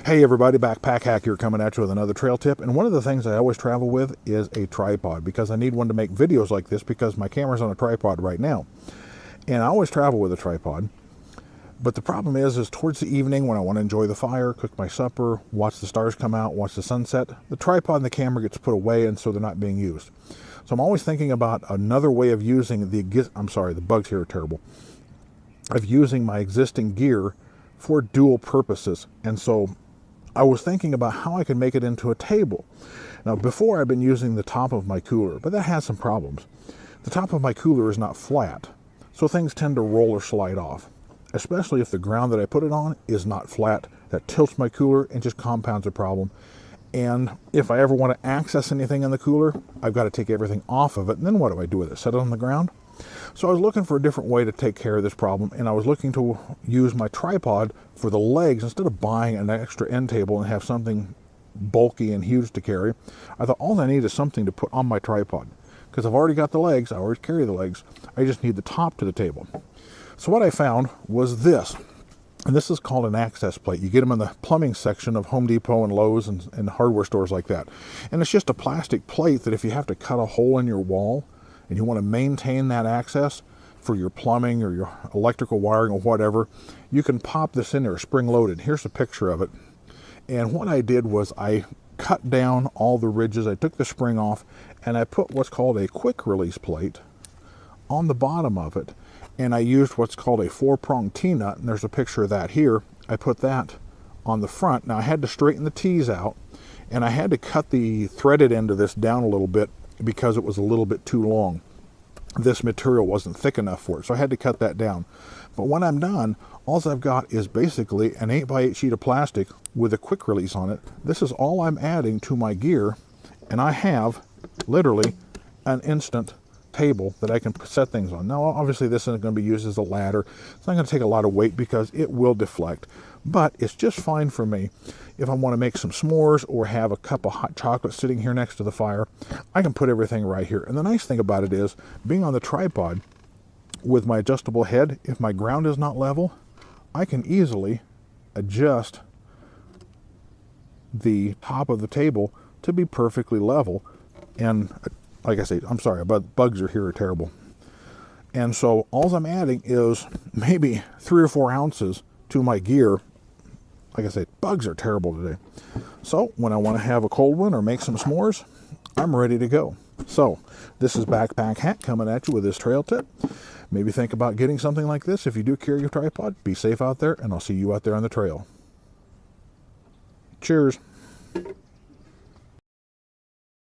Hey everybody, Backpack Hack here coming at you with another trail tip. And one of the things I always travel with is a tripod because I need one to make videos like this because my camera's on a tripod right now. And I always travel with a tripod. But the problem is towards the evening when I want to enjoy the fire, cook my supper, watch the stars come out, watch the sunset, the tripod and the camera gets put away and so they're not being used. So I'm always thinking about another way of using the bugs here are terrible, of using my existing gear for dual purposes. And so I was thinking about how I could make it into a table. Now before I've been using the top of my cooler, but that has some problems. The top of my cooler is not flat, so things tend to roll or slide off, especially if the ground that I put it on is not flat. That tilts my cooler and just compounds the problem. And if I ever want to access anything in the cooler, I've got to take everything off of it. And then what do I do with it? Set it on the ground? So I was looking for a different way to take care of this problem, and I was looking to use my tripod for the legs instead of buying an extra end table and have something bulky and huge to carry. I thought all I need is something to put on my tripod because I've already got the legs, I always carry the legs, I just need the top to the table. So what I found was this, and this is called an access plate. You get them in the plumbing section of Home Depot and Lowe's and hardware stores like that. And it's just a plastic plate that if you have to cut a hole in your wall and you want to maintain that access for your plumbing or your electrical wiring or whatever, you can pop this in there spring-loaded. Here's a picture of it. And what I did was I cut down all the ridges, I took the spring off, and I put what's called a quick release plate on the bottom of it. And I used what's called a 4-prong T-nut, and there's a picture of that here. I put that on the front. Now I had to straighten the T's out, and I had to cut the threaded end of this down a little bit because it was a little bit too long. This material wasn't thick enough for it, so I had to cut that down. But when I'm done, all I've got is basically an 8x8 sheet of plastic with a quick release on it. This is all I'm adding to my gear, and I have literally an instant table that I can set things on. Now obviously this isn't going to be used as a ladder. It's not going to take a lot of weight because it will deflect, but it's just fine for me. If I want to make some s'mores or have a cup of hot chocolate sitting here next to the fire, I can put everything right here. And the nice thing about it is, being on the tripod with my adjustable head, if my ground is not level, I can easily adjust the top of the table to be perfectly level. And like I say, I'm sorry, but bugs are here are terrible. And so all I'm adding is maybe 3 or 4 ounces to my gear. Like I said, bugs are terrible today. So when I want to have a cold one or make some s'mores, I'm ready to go. So this is Backpack Hack coming at you with this trail tip. Maybe think about getting something like this if you do carry your tripod. Be safe out there, and I'll see you out there on the trail. Cheers.